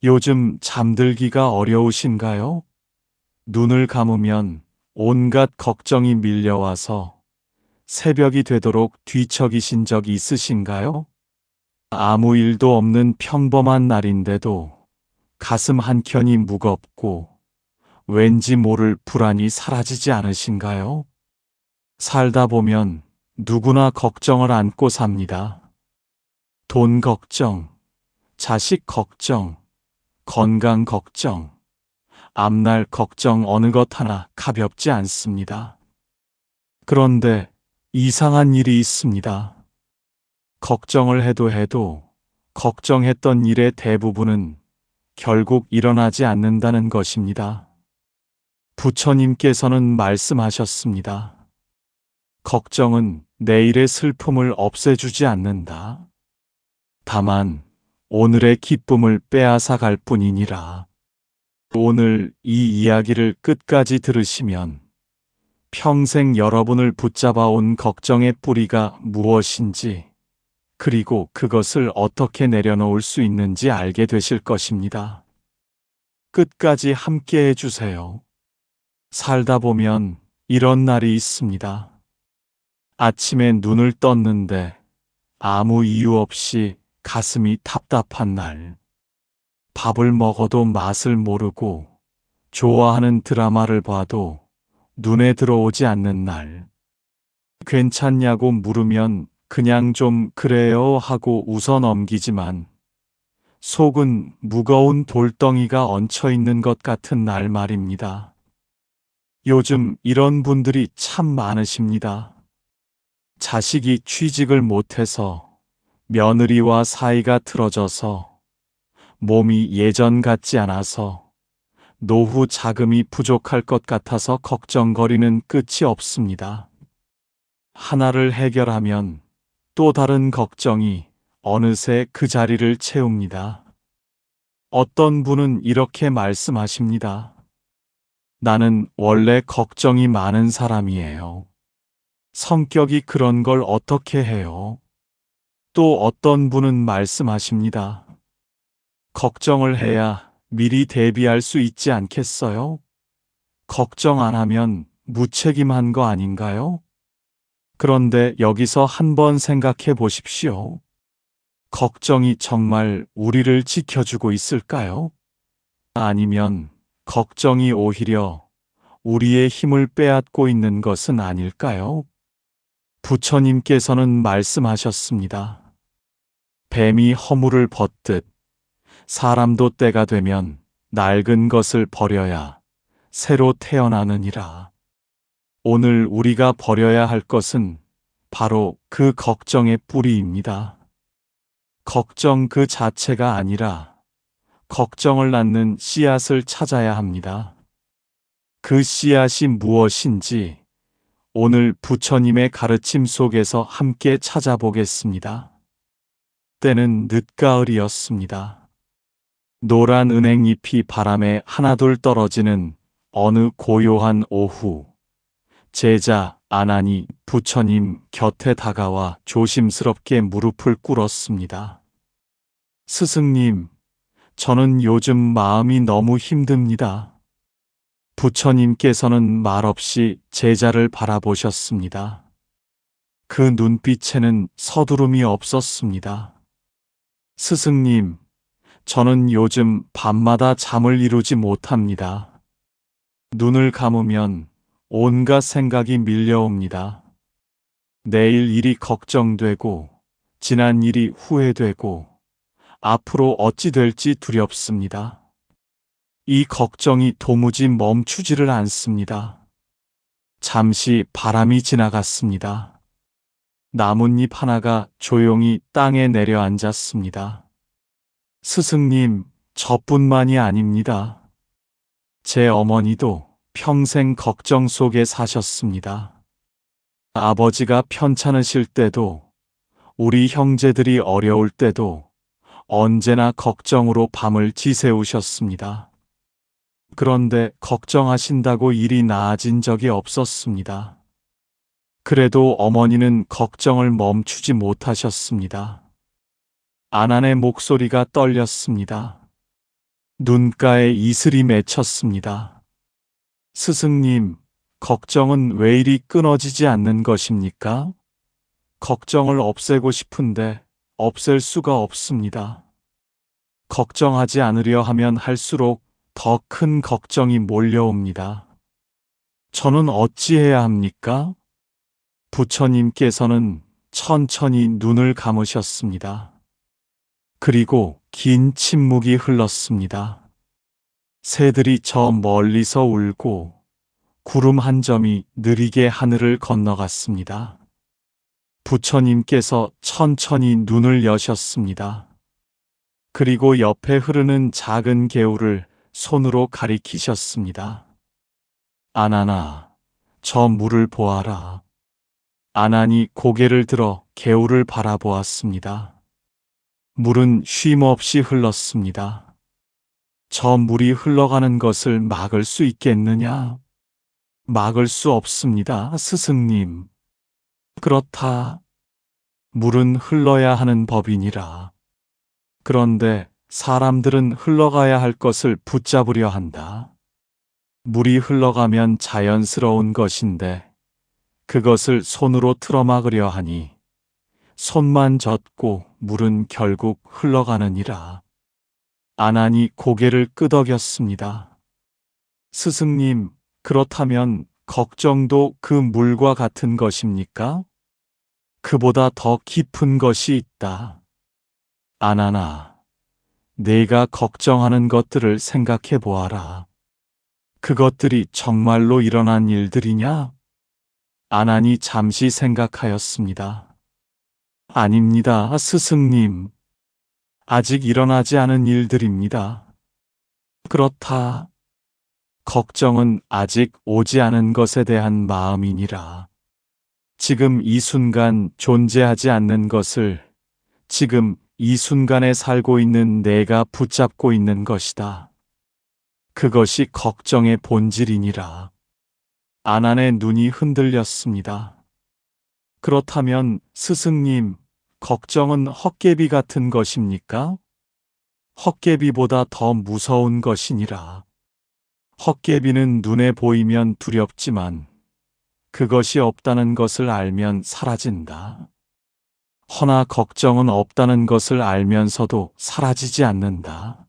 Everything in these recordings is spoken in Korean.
요즘 잠들기가 어려우신가요? 눈을 감으면 온갖 걱정이 밀려와서 새벽이 되도록 뒤척이신 적 있으신가요? 아무 일도 없는 평범한 날인데도 가슴 한켠이 무겁고 왠지 모를 불안이 사라지지 않으신가요? 살다 보면 누구나 걱정을 안고 삽니다. 돈 걱정, 자식 걱정, 건강 걱정, 앞날 걱정 어느 것 하나 가볍지 않습니다. 그런데 이상한 일이 있습니다. 걱정을 해도 걱정했던 일의 대부분은 결국 일어나지 않는다는 것입니다. 부처님께서는 말씀하셨습니다. 걱정은 내일의 슬픔을 없애주지 않는다. 다만 오늘의 기쁨을 빼앗아 갈 뿐이니라. 오늘 이 이야기를 끝까지 들으시면 평생 여러분을 붙잡아온 걱정의 뿌리가 무엇인지, 그리고 그것을 어떻게 내려놓을 수 있는지 알게 되실 것입니다. 끝까지 함께 해주세요. 살다 보면 이런 날이 있습니다. 아침에 눈을 떴는데 아무 이유 없이 가슴이 답답한 날. 밥을 먹어도 맛을 모르고 좋아하는 드라마를 봐도 눈에 들어오지 않는 날. 괜찮냐고 물으면 그냥 좀 그래요 하고 웃어 넘기지만 속은 무거운 돌덩이가 얹혀 있는 것 같은 날 말입니다. 요즘 이런 분들이 참 많으십니다. 자식이 취직을 못해서, 며느리와 사이가 틀어져서, 몸이 예전 같지 않아서, 노후 자금이 부족할 것 같아서 걱정거리는 끝이 없습니다. 하나를 해결하면 또 다른 걱정이 어느새 그 자리를 채웁니다. 어떤 분은 이렇게 말씀하십니다. 나는 원래 걱정이 많은 사람이에요. 성격이 그런 걸 어떻게 해요? 또 어떤 분은 말씀하십니다. 걱정을 해야 미리 대비할 수 있지 않겠어요? 걱정 안 하면 무책임한 거 아닌가요? 그런데 여기서 한번 생각해 보십시오. 걱정이 정말 우리를 지켜주고 있을까요? 아니면 걱정이 오히려 우리의 힘을 빼앗고 있는 것은 아닐까요? 부처님께서는 말씀하셨습니다. 뱀이 허물을 벗듯 사람도 때가 되면 낡은 것을 버려야 새로 태어나느니라. 오늘 우리가 버려야 할 것은 바로 그 걱정의 뿌리입니다. 걱정 그 자체가 아니라 걱정을 낳는 씨앗을 찾아야 합니다. 그 씨앗이 무엇인지 오늘 부처님의 가르침 속에서 함께 찾아보겠습니다. 때는 늦가을이었습니다. 노란 은행잎이 바람에 하나둘 떨어지는 어느 고요한 오후, 제자 아난이 부처님 곁에 다가와 조심스럽게 무릎을 꿇었습니다. 스승님, 저는 요즘 마음이 너무 힘듭니다. 부처님께서는 말없이 제자를 바라보셨습니다. 그 눈빛에는 서두름이 없었습니다. 스승님, 저는 요즘 밤마다 잠을 이루지 못합니다. 눈을 감으면 온갖 생각이 밀려옵니다. 내일 일이 걱정되고, 지난 일이 후회되고, 앞으로 어찌 될지 두렵습니다. 이 걱정이 도무지 멈추지를 않습니다. 잠시 바람이 지나갔습니다. 나뭇잎 하나가 조용히 땅에 내려앉았습니다. 스승님, 저뿐만이 아닙니다. 제 어머니도 평생 걱정 속에 사셨습니다. 아버지가 편찮으실 때도, 우리 형제들이 어려울 때도 언제나 걱정으로 밤을 지새우셨습니다. 그런데 걱정하신다고 일이 나아진 적이 없었습니다. 그래도 어머니는 걱정을 멈추지 못하셨습니다. 아난의 목소리가 떨렸습니다. 눈가에 이슬이 맺혔습니다. 스승님, 걱정은 왜 이리 끊어지지 않는 것입니까? 걱정을 없애고 싶은데 없앨 수가 없습니다. 걱정하지 않으려 하면 할수록 더 큰 걱정이 몰려옵니다. 저는 어찌해야 합니까? 부처님께서는 천천히 눈을 감으셨습니다. 그리고 긴 침묵이 흘렀습니다. 새들이 저 멀리서 울고 구름 한 점이 느리게 하늘을 건너갔습니다. 부처님께서 천천히 눈을 여셨습니다. 그리고 옆에 흐르는 작은 개울을 손으로 가리키셨습니다. 아나나, 저 물을 보아라. 아난이 고개를 들어 개울을 바라보았습니다. 물은 쉼없이 흘렀습니다. 저 물이 흘러가는 것을 막을 수 있겠느냐? 막을 수 없습니다, 스승님. 그렇다. 물은 흘러야 하는 법이니라. 그런데 사람들은 흘러가야 할 것을 붙잡으려 한다. 물이 흘러가면 자연스러운 것인데 그것을 손으로 틀어막으려 하니 손만 젖고 물은 결국 흘러가느니라. 아난이 고개를 끄덕였습니다. 스승님, 그렇다면 걱정도 그 물과 같은 것입니까? 그보다 더 깊은 것이 있다. 아나나, 내가 걱정하는 것들을 생각해 보아라. 그것들이 정말로 일어난 일들이냐? 아난이 잠시 생각하였습니다. 아닙니다, 스승님. 아직 일어나지 않은 일들입니다. 그렇다. 걱정은 아직 오지 않은 것에 대한 마음이니라. 지금 이 순간 존재하지 않는 것을 지금 이 순간에 살고 있는 내가 붙잡고 있는 것이다. 그것이 걱정의 본질이니라. 아난의 눈이 흔들렸습니다. 그렇다면 스승님, 걱정은 헛개비 같은 것입니까? 헛개비보다 더 무서운 것이니라. 헛개비는 눈에 보이면 두렵지만 그것이 없다는 것을 알면 사라진다. 허나 걱정은 없다는 것을 알면서도 사라지지 않는다.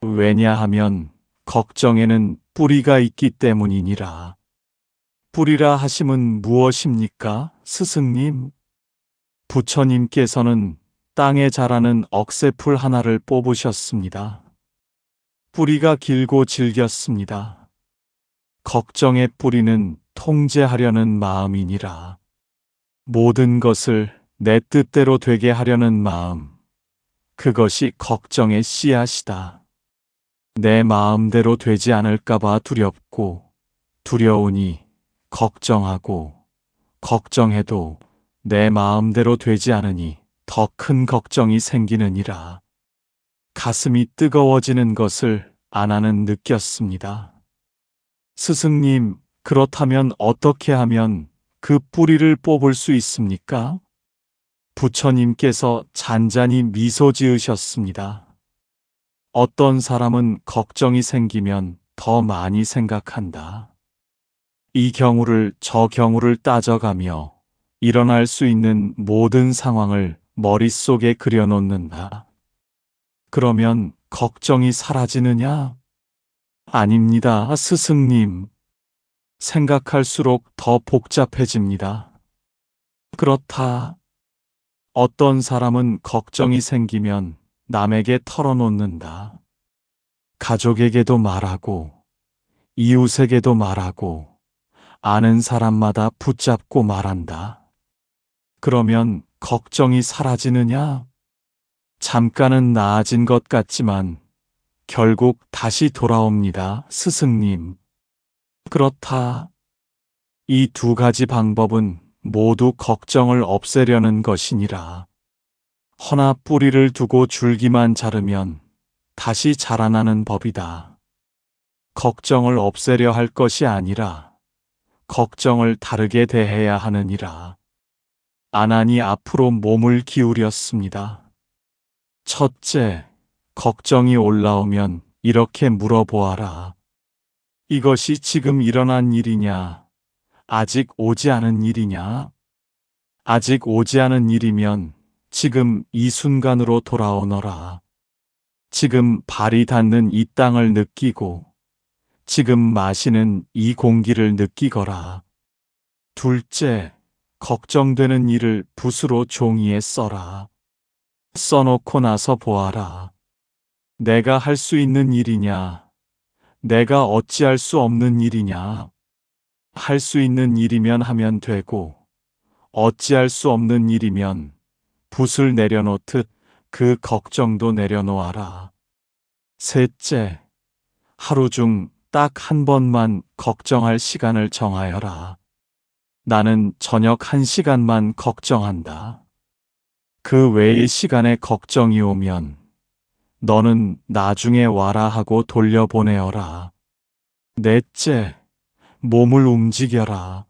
왜냐하면 걱정에는 뿌리가 있기 때문이니라. 뿌리라 하심은 무엇입니까, 스승님? 부처님께서는 땅에 자라는 억새풀 하나를 뽑으셨습니다. 뿌리가 길고 질겼습니다. 걱정의 뿌리는 통제하려는 마음이니라. 모든 것을 내 뜻대로 되게 하려는 마음, 그것이 걱정의 씨앗이다. 내 마음대로 되지 않을까봐 두렵고, 두려우니 걱정하고, 걱정해도 내 마음대로 되지 않으니 더 큰 걱정이 생기느니라. 가슴이 뜨거워지는 것을 아나는 느꼈습니다. 스승님, 그렇다면 어떻게 하면 그 뿌리를 뽑을 수 있습니까? 부처님께서 잔잔히 미소 지으셨습니다. 어떤 사람은 걱정이 생기면 더 많이 생각한다. 이 경우를 저 경우를 따져가며 일어날 수 있는 모든 상황을 머릿속에 그려놓는다. 그러면 걱정이 사라지느냐? 아닙니다, 스승님. 생각할수록 더 복잡해집니다. 그렇다. 어떤 사람은 걱정이 생기면 남에게 털어놓는다. 가족에게도 말하고, 이웃에게도 말하고, 아는 사람마다 붙잡고 말한다. 그러면 걱정이 사라지느냐? 잠깐은 나아진 것 같지만 결국 다시 돌아옵니다, 스승님. 그렇다. 이 두 가지 방법은 모두 걱정을 없애려는 것이니라. 허나 뿌리를 두고 줄기만 자르면 다시 자라나는 법이다. 걱정을 없애려 할 것이 아니라 걱정을 다르게 대해야 하느니라. 아난이 앞으로 몸을 기울였습니다. 첫째, 걱정이 올라오면 이렇게 물어보아라. 이것이 지금 일어난 일이냐? 아직 오지 않은 일이냐? 아직 오지 않은 일이면 지금 이 순간으로 돌아오너라. 지금 발이 닿는 이 땅을 느끼고 지금 마시는 이 공기를 느끼거라. 둘째, 걱정되는 일을 붓으로 종이에 써라. 써놓고 나서 보아라. 내가 할 수 있는 일이냐? 내가 어찌할 수 없는 일이냐? 할 수 있는 일이면 하면 되고, 어찌할 수 없는 일이면 붓을 내려놓듯 그 걱정도 내려놓아라. 셋째, 하루 중 딱 한 번만 걱정할 시간을 정하여라. 나는 저녁 1시간만 걱정한다. 그 외의 시간에 걱정이 오면 너는 나중에 와라 하고 돌려보내어라. 넷째, 몸을 움직여라.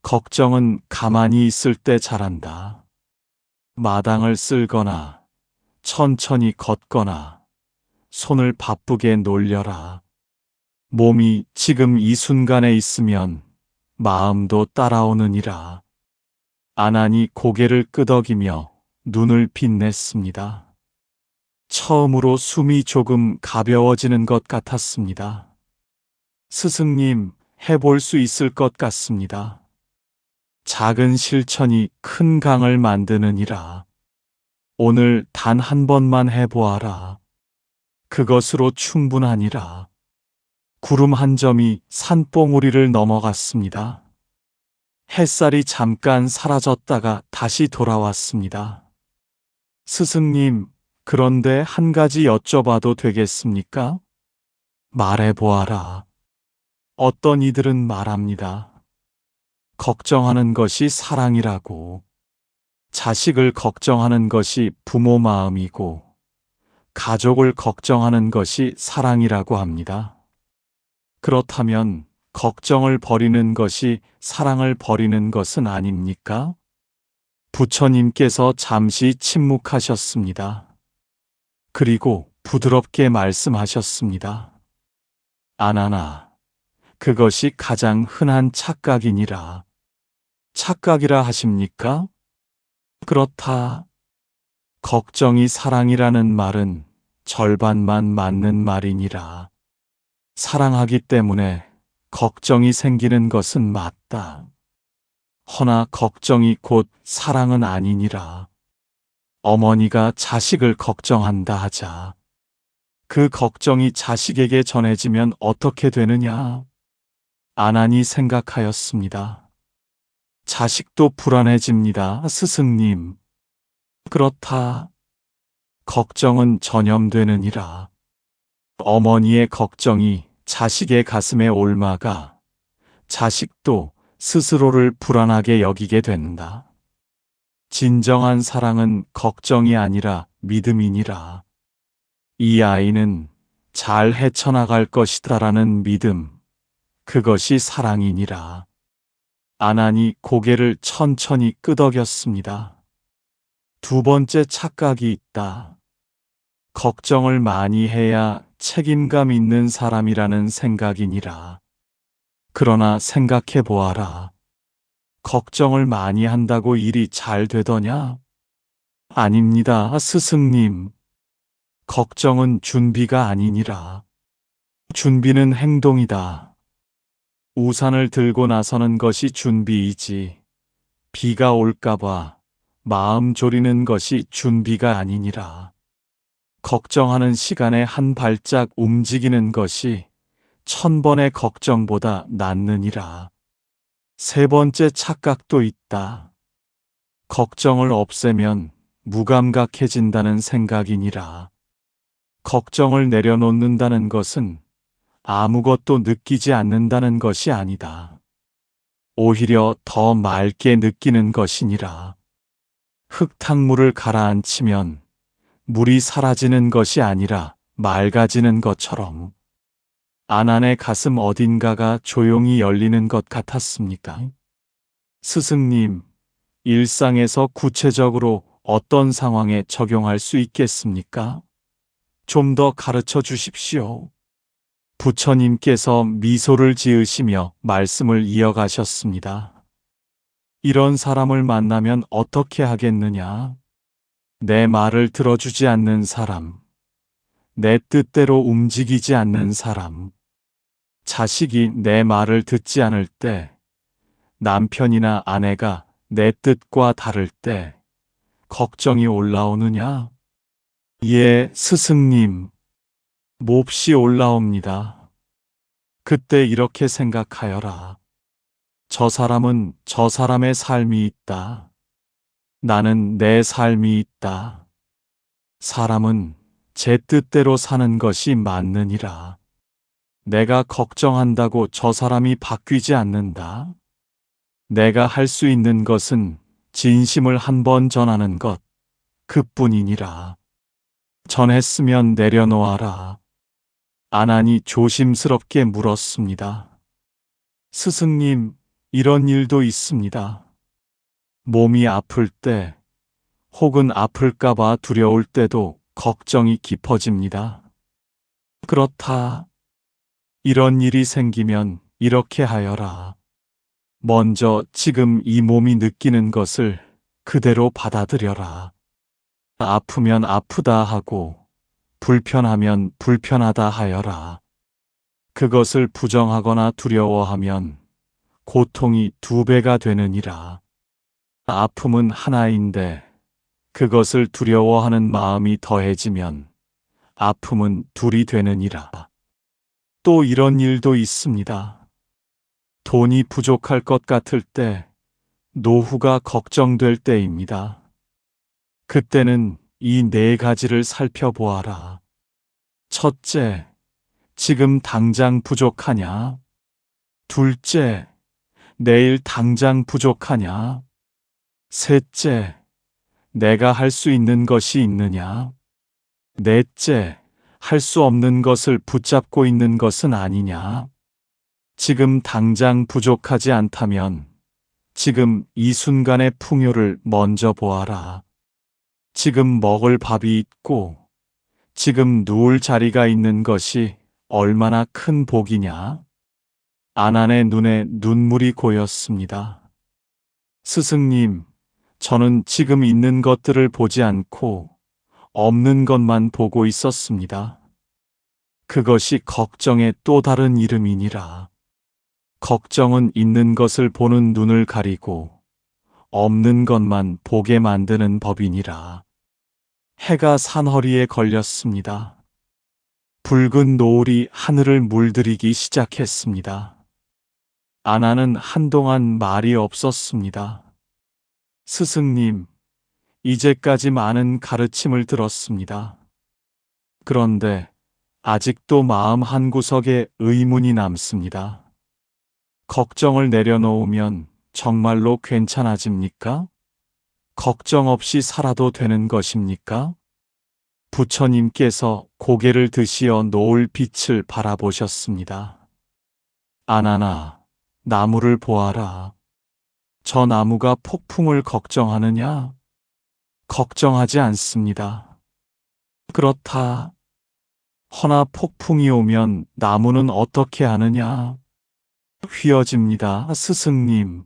걱정은 가만히 있을 때 잘한다. 마당을 쓸거나 천천히 걷거나 손을 바쁘게 놀려라. 몸이 지금 이 순간에 있으면 마음도 따라오느니라. 아난이 고개를 끄덕이며 눈을 빛냈습니다. 처음으로 숨이 조금 가벼워지는 것 같았습니다. 스승님, 해볼 수 있을 것 같습니다. 작은 실천이 큰 강을 만드느니라. 오늘 단 한 번만 해보아라. 그것으로 충분하니라. 구름 한 점이 산봉우리를 넘어갔습니다. 햇살이 잠깐 사라졌다가 다시 돌아왔습니다. 스승님, 그런데 한 가지 여쭤봐도 되겠습니까? 말해보아라. 어떤 이들은 말합니다. 걱정하는 것이 사랑이라고. 자식을 걱정하는 것이 부모 마음이고, 가족을 걱정하는 것이 사랑이라고 합니다. 그렇다면 걱정을 버리는 것이 사랑을 버리는 것은 아닙니까? 부처님께서 잠시 침묵하셨습니다. 그리고 부드럽게 말씀하셨습니다. 아나나, 그것이 가장 흔한 착각이니라. 착각이라 하십니까? 그렇다. 걱정이 사랑이라는 말은 절반만 맞는 말이니라. 사랑하기 때문에 걱정이 생기는 것은 맞다. 허나 걱정이 곧 사랑은 아니니라. 어머니가 자식을 걱정한다 하자. 그 걱정이 자식에게 전해지면 어떻게 되느냐? 아난이 생각하였습니다. 자식도 불안해집니다, 스승님. 그렇다. 걱정은 전염되느니라. 어머니의 걱정이 자식의 가슴에 옮아가 자식도 스스로를 불안하게 여기게 된다. 진정한 사랑은 걱정이 아니라 믿음이니라. 이 아이는 잘 헤쳐나갈 것이다라는 믿음, 그것이 사랑이니라. 아난이 고개를 천천히 끄덕였습니다. 두 번째 착각이 있다. 걱정을 많이 해야 책임감 있는 사람이라는 생각이니라. 그러나 생각해 보아라. 걱정을 많이 한다고 일이 잘 되더냐? 아닙니다, 스승님. 걱정은 준비가 아니니라. 준비는 행동이다. 우산을 들고 나서는 것이 준비이지. 비가 올까봐 마음 졸이는 것이 준비가 아니니라. 걱정하는 시간에 한 발짝 움직이는 것이 1000번의 걱정보다 낫느니라. 세 번째 착각도 있다. 걱정을 없애면 무감각해진다는 생각이니라. 걱정을 내려놓는다는 것은 아무것도 느끼지 않는다는 것이 아니다. 오히려 더 맑게 느끼는 것이니라. 흙탕물을 가라앉히면 물이 사라지는 것이 아니라 맑아지는 것처럼 아난의 가슴 어딘가가 조용히 열리는 것 같았습니까? 스승님, 일상에서 구체적으로 어떤 상황에 적용할 수 있겠습니까? 좀 더 가르쳐 주십시오. 부처님께서 미소를 지으시며 말씀을 이어가셨습니다. 이런 사람을 만나면 어떻게 하겠느냐? 내 말을 들어주지 않는 사람, 내 뜻대로 움직이지 않는 사람, 자식이 내 말을 듣지 않을 때, 남편이나 아내가 내 뜻과 다를 때, 걱정이 올라오느냐? 예, 스승님. 몹시 올라옵니다. 그때 이렇게 생각하여라. 저 사람은 저 사람의 삶이 있다. 나는 내 삶이 있다. 사람은 제 뜻대로 사는 것이 맞느니라. 내가 걱정한다고 저 사람이 바뀌지 않는다. 내가 할 수 있는 것은 진심을 한 번 전하는 것, 그뿐이니라. 전했으면 내려놓아라. 아난이 조심스럽게 물었습니다. 스승님, 이런 일도 있습니다. 몸이 아플 때, 혹은 아플까봐 두려울 때도 걱정이 깊어집니다. 그렇다. 이런 일이 생기면 이렇게 하여라. 먼저 지금 이 몸이 느끼는 것을 그대로 받아들여라. 아프면 아프다 하고, 불편하면 불편하다 하여라. 그것을 부정하거나 두려워하면 고통이 2배가 되느니라. 아픔은 하나인데 그것을 두려워하는 마음이 더해지면 아픔은 2이 되느니라. 또 이런 일도 있습니다. 돈이 부족할 것 같을 때, 노후가 걱정될 때입니다. 그때는 이 4가지를 살펴보아라. 첫째, 지금 당장 부족하냐? 둘째, 내일 당장 부족하냐? 셋째, 내가 할 수 있는 것이 있느냐? 넷째, 할 수 없는 것을 붙잡고 있는 것은 아니냐? 지금 당장 부족하지 않다면 지금 이 순간의 풍요를 먼저 보아라. 지금 먹을 밥이 있고 지금 누울 자리가 있는 것이 얼마나 큰 복이냐? 아난의 눈에 눈물이 고였습니다. 스승님, 저는 지금 있는 것들을 보지 않고 없는 것만 보고 있었습니다. 그것이 걱정의 또 다른 이름이니라. 걱정은 있는 것을 보는 눈을 가리고 없는 것만 보게 만드는 법이니라. 해가 산허리에 걸렸습니다. 붉은 노을이 하늘을 물들이기 시작했습니다. 아나는 한동안 말이 없었습니다. 스승님, 이제까지 많은 가르침을 들었습니다. 그런데 아직도 마음 한구석에 의문이 남습니다. 걱정을 내려놓으면 정말로 괜찮아집니까? 걱정 없이 살아도 되는 것입니까? 부처님께서 고개를 드시어 노을 빛을 바라보셨습니다. 아나나, 나무를 보아라. 저 나무가 폭풍을 걱정하느냐? 걱정하지 않습니다. 그렇다. 허나 폭풍이 오면 나무는 어떻게 하느냐? 휘어집니다, 스승님.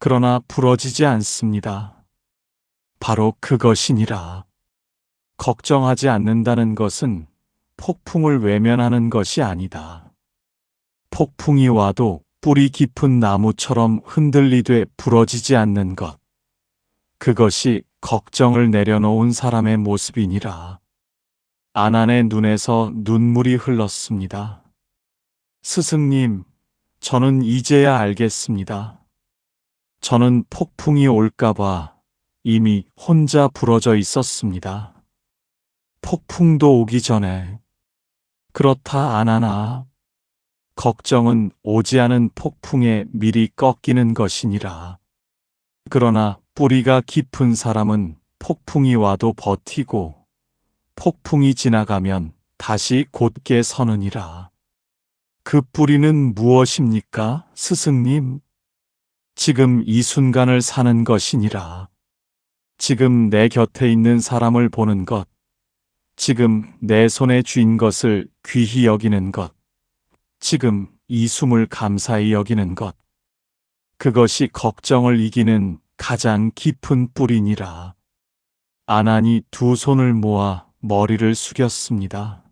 그러나 부러지지 않습니다. 바로 그것이니라. 걱정하지 않는다는 것은 폭풍을 외면하는 것이 아니다. 폭풍이 와도 뿌리 깊은 나무처럼 흔들리되 부러지지 않는 것. 그것이 걱정을 내려놓은 사람의 모습이니라. 아난의 눈에서 눈물이 흘렀습니다. 스승님, 저는 이제야 알겠습니다. 저는 폭풍이 올까봐 이미 혼자 부러져 있었습니다. 폭풍도 오기 전에. 그렇다, 아나나. 걱정은 오지 않은 폭풍에 미리 꺾이는 것이니라. 그러나 뿌리가 깊은 사람은 폭풍이 와도 버티고 폭풍이 지나가면 다시 곧게 서느니라. 그 뿌리는 무엇입니까, 스승님? 지금 이 순간을 사는 것이니라. 지금 내 곁에 있는 사람을 보는 것, 지금 내 손에 쥔 것을 귀히 여기는 것, 지금 이 숨을 감사히 여기는 것, 그것이 걱정을 이기는 가장 깊은 뿌리니라. 아난이 두 손을 모아 머리를 숙였습니다.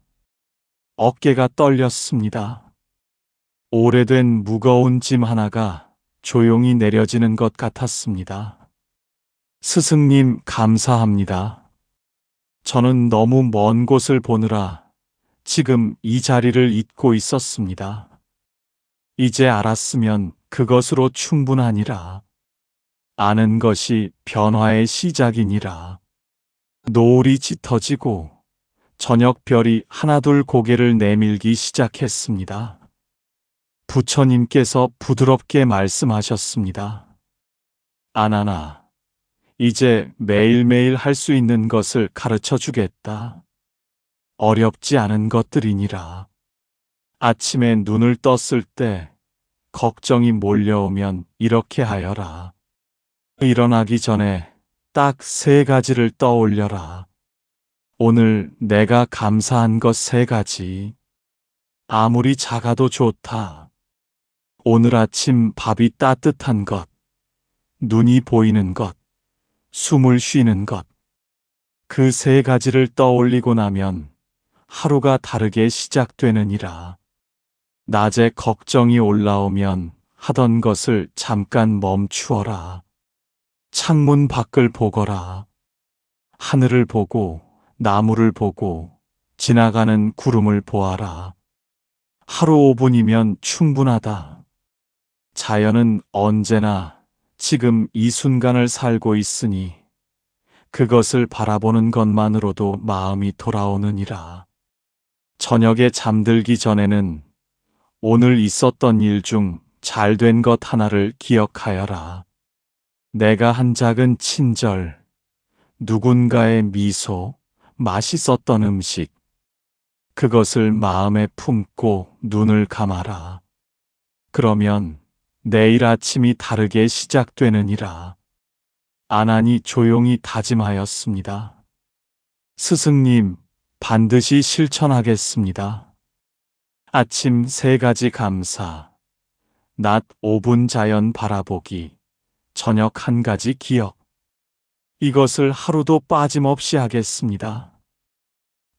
어깨가 떨렸습니다. 오래된 무거운 짐 하나가 조용히 내려지는 것 같았습니다. 스승님, 감사합니다. 저는 너무 먼 곳을 보느라 지금 이 자리를 잊고 있었습니다. 이제 알았으면 그것으로 충분하니라. 아는 것이 변화의 시작이니라. 노을이 짙어지고 저녁별이 하나둘 고개를 내밀기 시작했습니다. 부처님께서 부드럽게 말씀하셨습니다. 아나나, 이제 매일매일 할 수 있는 것을 가르쳐 주겠다. 어렵지 않은 것들이니라. 아침에 눈을 떴을 때 걱정이 몰려오면 이렇게 하여라. 일어나기 전에 딱 3가지를 떠올려라. 오늘 내가 감사한 것 3가지. 아무리 작아도 좋다. 오늘 아침 밥이 따뜻한 것, 눈이 보이는 것, 숨을 쉬는 것. 그 3가지를 떠올리고 나면 하루가 다르게 시작되느니라. 낮에 걱정이 올라오면 하던 것을 잠깐 멈추어라. 창문 밖을 보거라. 하늘을 보고 나무를 보고 지나가는 구름을 보아라. 하루 5분이면 충분하다. 자연은 언제나 지금 이 순간을 살고 있으니 그것을 바라보는 것만으로도 마음이 돌아오느니라. 저녁에 잠들기 전에는 오늘 있었던 일 중 잘된 것 하나를 기억하여라. 내가 한 작은 친절, 누군가의 미소, 맛있었던 음식, 그것을 마음에 품고 눈을 감아라. 그러면 내일 아침이 다르게 시작되느니라. 아난이 조용히 다짐하였습니다. 스승님, 반드시 실천하겠습니다. 아침 3가지 감사, 낮 5분 자연 바라보기, 저녁 1가지 기억. 이것을 하루도 빠짐없이 하겠습니다.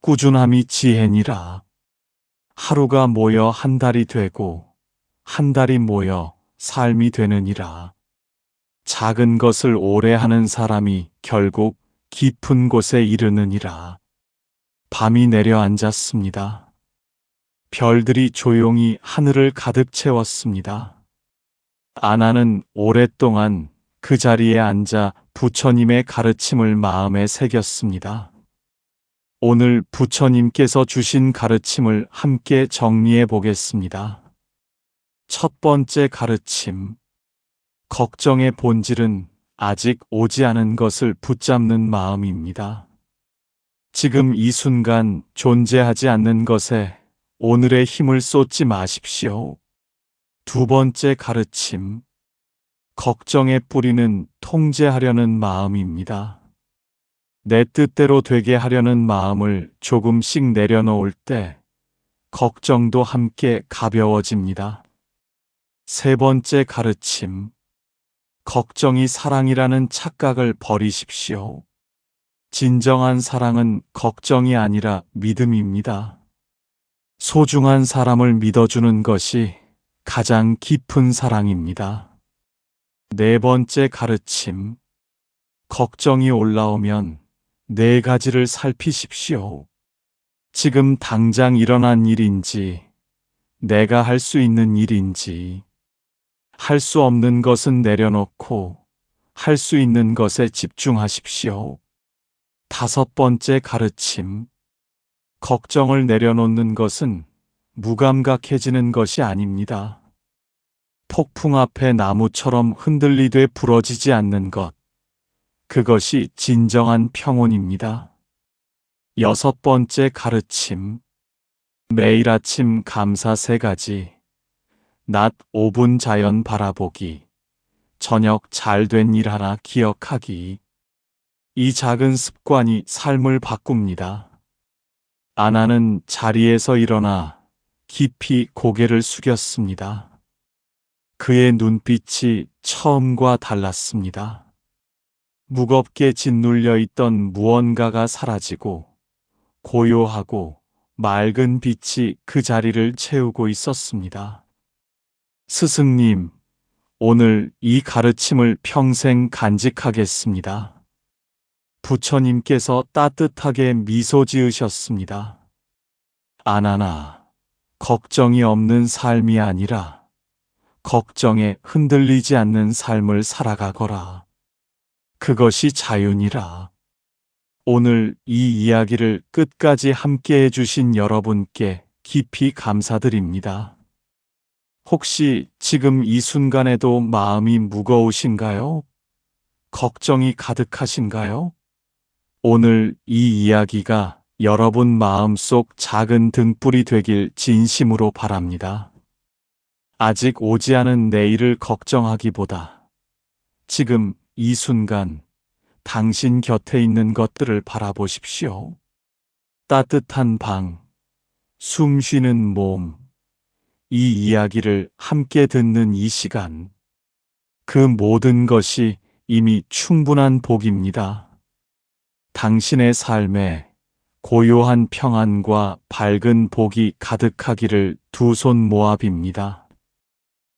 꾸준함이 지혜니라. 하루가 모여 한 달이 되고 한 달이 모여 삶이 되느니라. 작은 것을 오래 하는 사람이 결국 깊은 곳에 이르느니라. 밤이 내려앉았습니다. 별들이 조용히 하늘을 가득 채웠습니다. 아나는 오랫동안 그 자리에 앉아 부처님의 가르침을 마음에 새겼습니다. 오늘 부처님께서 주신 가르침을 함께 정리해 보겠습니다. 첫 번째 가르침. 걱정의 본질은 아직 오지 않은 것을 붙잡는 마음입니다. 지금 이 순간 존재하지 않는 것에 오늘의 힘을 쏟지 마십시오. 두 번째 가르침. 걱정의 뿌리는 통제하려는 마음입니다. 내 뜻대로 되게 하려는 마음을 조금씩 내려놓을 때 걱정도 함께 가벼워집니다. 세 번째 가르침. 걱정이 사랑이라는 착각을 버리십시오. 진정한 사랑은 걱정이 아니라 믿음입니다. 소중한 사람을 믿어주는 것이 가장 깊은 사랑입니다. 네 번째 가르침. 걱정이 올라오면 4가지를 살피십시오. 지금 당장 일어난 일인지, 내가 할 수 있는 일인지, 할 수 없는 것은 내려놓고 할 수 있는 것에 집중하십시오. 다섯 번째 가르침. 걱정을 내려놓는 것은 무감각해지는 것이 아닙니다. 폭풍 앞에 나무처럼 흔들리되 부러지지 않는 것. 그것이 진정한 평온입니다. 여섯 번째 가르침. 매일 아침 감사 3가지. 낮 5분 자연 바라보기. 저녁 잘된 일 하나 기억하기. 이 작은 습관이 삶을 바꿉니다. 아나는 자리에서 일어나 깊이 고개를 숙였습니다. 그의 눈빛이 처음과 달랐습니다. 무겁게 짓눌려 있던 무언가가 사라지고 고요하고 맑은 빛이 그 자리를 채우고 있었습니다. 스승님, 오늘 이 가르침을 평생 간직하겠습니다. 부처님께서 따뜻하게 미소 지으셨습니다. 아나나, 걱정이 없는 삶이 아니라 걱정에 흔들리지 않는 삶을 살아가거라. 그것이 자윤이라. 오늘 이 이야기를 끝까지 함께 해주신 여러분께 깊이 감사드립니다. 혹시 지금 이 순간에도 마음이 무거우신가요? 걱정이 가득하신가요? 오늘 이 이야기가 여러분 마음속 작은 등불이 되길 진심으로 바랍니다. 아직 오지 않은 내일을 걱정하기보다 지금 이 순간 당신 곁에 있는 것들을 바라보십시오. 따뜻한 방, 숨 쉬는 몸, 이 이야기를 함께 듣는 이 시간, 그 모든 것이 이미 충분한 복입니다. 당신의 삶에 고요한 평안과 밝은 복이 가득하기를 두 손 모아 빕니다.